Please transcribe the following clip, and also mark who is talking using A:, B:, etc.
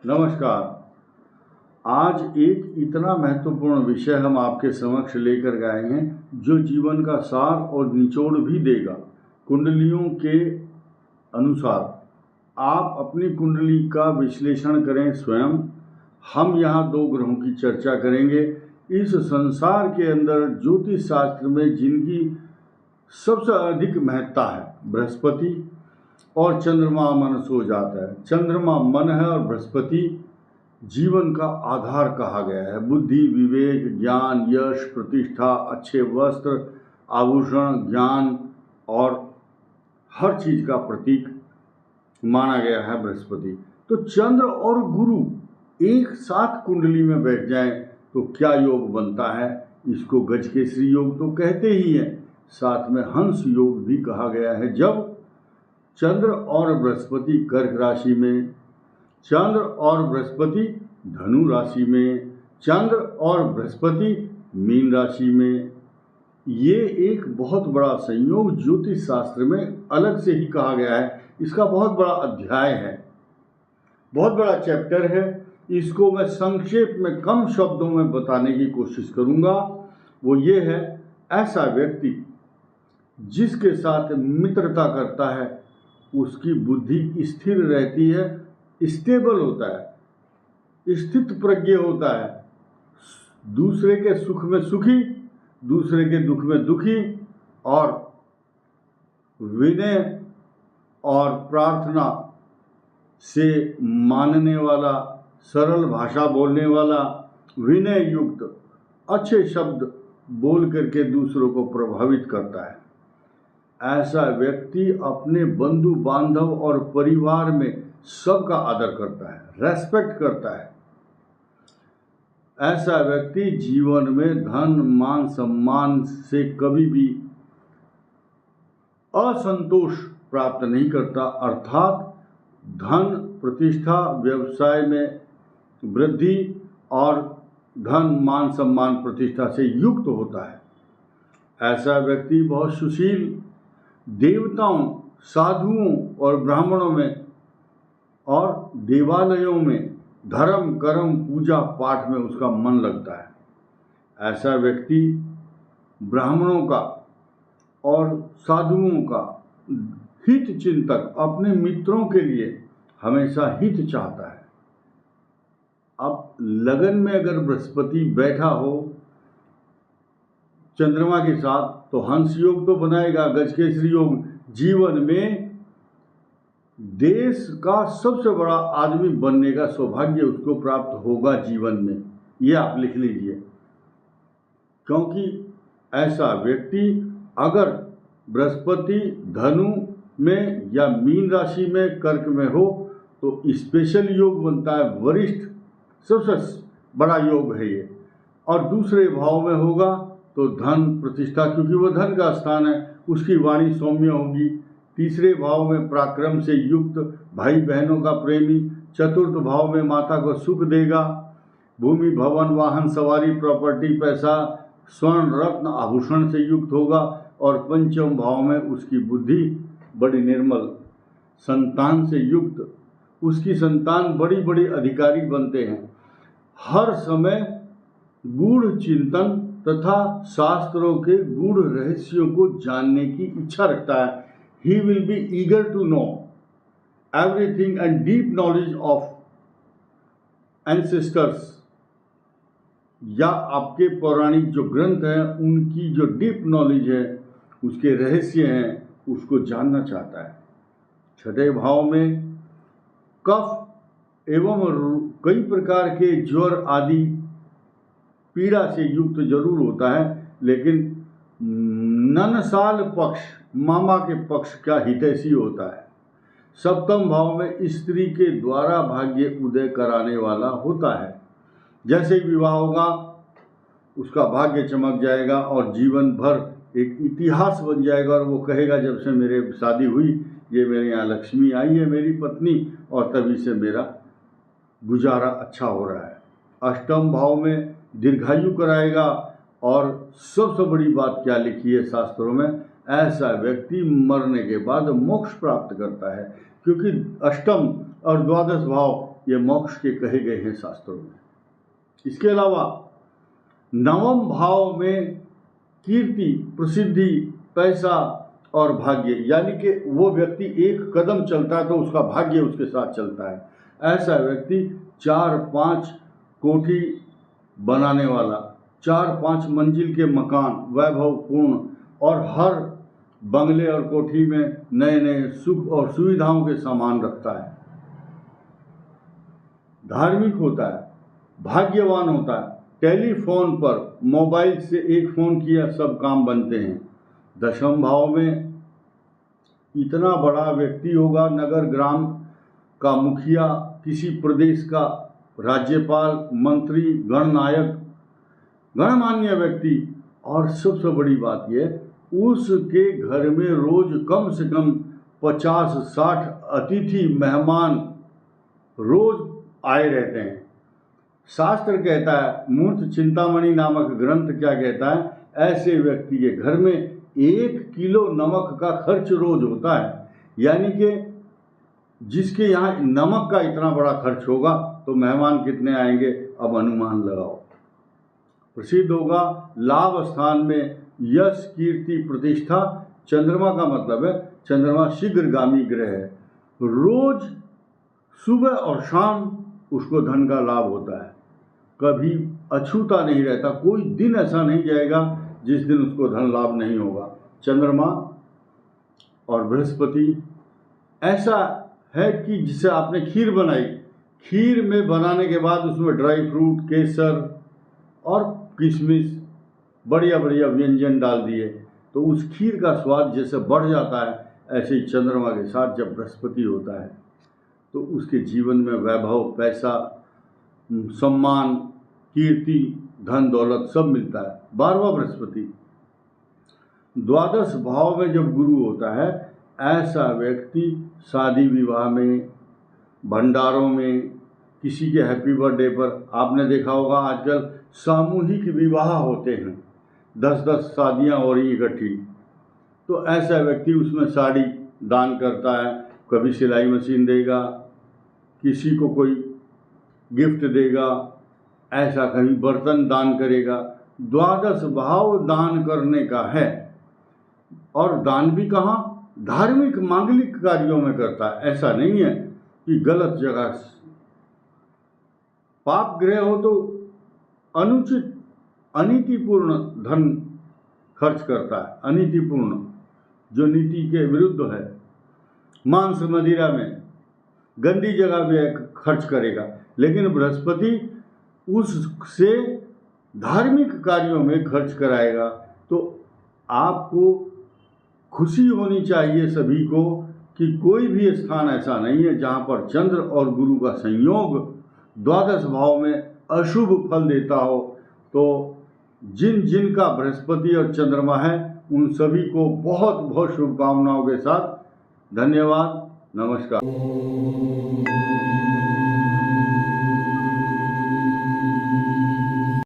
A: नमस्कार। आज एक इतना महत्वपूर्ण विषय हम आपके समक्ष लेकर गए हैं जो जीवन का सार और निचोड़ भी देगा। कुंडलियों के अनुसार आप अपनी कुंडली का विश्लेषण करें स्वयं। हम यहाँ 2 ग्रहों की चर्चा करेंगे। इस संसार के अंदर ज्योतिष शास्त्र में जिनकी सबसे अधिक महत्ता है, बृहस्पति और चंद्रमा मन सो जाता है। चंद्रमा मन है और बृहस्पति जीवन का आधार कहा गया है। बुद्धि, विवेक, ज्ञान, यश, प्रतिष्ठा, अच्छे वस्त्र, आभूषण, ज्ञान और हर चीज का प्रतीक माना गया है बृहस्पति। तो चंद्र और गुरु एक साथ कुंडली में बैठ जाएं तो क्या योग बनता है। इसको गजकेसरी योग तो कहते ही हैं, साथ में हंस योग भी कहा गया है। जब चंद्र और बृहस्पति कर्क राशि में, चंद्र और बृहस्पति धनु राशि में, चंद्र और बृहस्पति मीन राशि में, ये एक बहुत बड़ा संयोग ज्योतिष शास्त्र में अलग से ही कहा गया है। इसका बहुत बड़ा अध्याय है, बहुत बड़ा चैप्टर है। इसको मैं संक्षेप में कम शब्दों में बताने की कोशिश करूंगा। वो ये है, ऐसा व्यक्ति जिसके साथ मित्रता करता है उसकी बुद्धि स्थिर रहती है, स्टेबल होता है, स्थित प्रज्ञ होता है, दूसरे के सुख में सुखी, दूसरे के दुख में दुखी और विनय और प्रार्थना से मानने वाला, सरल भाषा बोलने वाला, विनय युक्त अच्छे शब्द बोल करके दूसरों को प्रभावित करता है। ऐसा व्यक्ति अपने बंधु बांधव और परिवार में सबका आदर करता है, रेस्पेक्ट करता है। ऐसा व्यक्ति जीवन में धन, मान, सम्मान से कभी भी असंतोष प्राप्त नहीं करता, अर्थात धन, प्रतिष्ठा, व्यवसाय में वृद्धि और धन, मान, सम्मान, प्रतिष्ठा से युक्त होता है। ऐसा व्यक्ति बहुत सुशील, देवताओं, साधुओं और ब्राह्मणों में और देवालयों में धर्म, कर्म, पूजा पाठ में उसका मन लगता है। ऐसा व्यक्ति ब्राह्मणों का और साधुओं का हित चिंतक, अपने मित्रों के लिए हमेशा हित चाहता है। अब लगन में अगर बृहस्पति बैठा हो चंद्रमा के साथ तो हंस योग तो बनाएगा, गजकेसरी योग। जीवन में देश का सबसे बड़ा आदमी बनने का सौभाग्य उसको प्राप्त होगा जीवन में, ये आप लिख लीजिए। क्योंकि ऐसा व्यक्ति अगर बृहस्पति धनु में या मीन राशि में, कर्क में हो तो स्पेशल योग बनता है, वरिष्ठ सबसे बड़ा योग है ये। और दूसरे भाव में होगा तो धन, प्रतिष्ठा, क्योंकि वो धन का स्थान है, उसकी वाणी सौम्य होगी। तीसरे भाव में पराक्रम से युक्त, भाई बहनों का प्रेमी। चतुर्थ भाव में माता को सुख देगा, भूमि, भवन, वाहन, सवारी, प्रॉपर्टी, पैसा, स्वर्ण, रत्न, आभूषण से युक्त होगा। और पंचम भाव में उसकी बुद्धि बड़ी निर्मल, संतान से युक्त, उसकी संतान बड़ी बड़ी अधिकारी बनते हैं। हर समय गूढ़ चिंतन तथा शास्त्रों के गूढ़ रहस्यों को जानने की इच्छा रखता है। He will be eager to know everything and deep knowledge of ancestors या आपके पौराणिक जो ग्रंथ हैं उनकी जो डीप नॉलेज है, उसके रहस्य हैं, उसको जानना चाहता है। छठे भाव में कफ एवं कई प्रकार के ज्वर आदि पीड़ा से युक्त जरूर होता है, लेकिन ननसाल पक्ष, मामा के पक्ष का हितैषी होता है। सप्तम भाव में स्त्री के द्वारा भाग्य उदय कराने वाला होता है। जैसे ही विवाह होगा उसका भाग्य चमक जाएगा और जीवन भर एक इतिहास बन जाएगा। और वो कहेगा, जब से मेरे शादी हुई ये मेरे यहाँ लक्ष्मी आई है मेरी पत्नी, और तभी से मेरा गुजारा अच्छा हो रहा है। अष्टम भाव में दीर्घायु कराएगा। और सबसे बड़ी बात क्या लिखी है शास्त्रों में, ऐसा व्यक्ति मरने के बाद मोक्ष प्राप्त करता है, क्योंकि अष्टम और द्वादश भाव ये मोक्ष के कहे गए हैं शास्त्रों में। इसके अलावा नवम भाव में कीर्ति, प्रसिद्धि, पैसा और भाग्य, यानी कि वो व्यक्ति एक कदम चलता है तो उसका भाग्य उसके साथ चलता है। ऐसा व्यक्ति 4-5 कोठी बनाने वाला, 4-5 मंजिल के मकान वैभवपूर्ण और हर बंगले और कोठी में नए नए सुख और सुविधाओं के सामान रखता है, धार्मिक होता है, भाग्यवान होता है। टेलीफोन पर मोबाइल से एक फ़ोन किया सब काम बनते हैं। दशम भाव में इतना बड़ा व्यक्ति होगा, नगर ग्राम का मुखिया, किसी प्रदेश का राज्यपाल, मंत्री, गणनायक, गणमान्य व्यक्ति। और सबसे बड़ी बात यह, उसके घर में रोज कम से कम 50-60 अतिथि मेहमान रोज आए रहते हैं। शास्त्र कहता है, मूर्त चिंतामणि नामक ग्रंथ क्या कहता है, ऐसे व्यक्ति के घर में 1 किलो नमक का खर्च रोज होता है। यानी कि जिसके यहाँ नमक का इतना बड़ा खर्च होगा तो मेहमान कितने आएंगे, अब अनुमान लगाओ। प्रसिद्ध होगा लाभ स्थान में यश, कीर्ति, प्रतिष्ठा। चंद्रमा का मतलब है, चंद्रमा शीघ्रगामी ग्रह है। रोज सुबह और शाम उसको धन का लाभ होता है, कभी अछूता नहीं रहता। कोई दिन ऐसा नहीं जाएगा जिस दिन उसको धन लाभ नहीं होगा। चंद्रमा और बृहस्पति ऐसा है कि जिसे आपने खीर बनाई, खीर में बनाने के बाद उसमें ड्राई फ्रूट, केसर और किशमिश, बढ़िया बढ़िया व्यंजन डाल दिए तो उस खीर का स्वाद जैसे बढ़ जाता है, ऐसे ही चंद्रमा के साथ जब बृहस्पति होता है तो उसके जीवन में वैभव, पैसा, सम्मान, कीर्ति, धन दौलत सब मिलता है। 12वां बृहस्पति। द्वादश भाव में जब गुरु होता है, ऐसा व्यक्ति शादी विवाह में, भंडारों में, किसी के हैप्पी बर्थडे पर, आपने देखा होगा आजकल सामूहिक विवाह होते हैं, 10-10 शादियां हो रही इकट्ठी, तो ऐसा व्यक्ति उसमें साड़ी दान करता है, कभी सिलाई मशीन देगा, किसी को कोई गिफ्ट देगा, ऐसा कहीं बर्तन दान करेगा। द्वादश भाव दान करने का है। और दान भी कहाँ, धार्मिक मांगलिक कार्यों में करता है। ऐसा नहीं है कि गलत जगह। पाप ग्रह हो तो अनुचित अनीतिपूर्ण धन खर्च करता है, अनीतिपूर्ण, जो नीति के विरुद्ध है। मांस मदिरा में गंदी जगह भी खर्च करेगा। लेकिन बृहस्पति उससे धार्मिक कार्यों में खर्च कराएगा। तो आपको खुशी होनी चाहिए सभी को कि कोई भी स्थान ऐसा नहीं है जहाँ पर चंद्र और गुरु का संयोग द्वादश भाव में अशुभ फल देता हो। तो जिन जिन का बृहस्पति और चंद्रमा है उन सभी को बहुत बहुत शुभकामनाओं के साथ धन्यवाद, नमस्कार।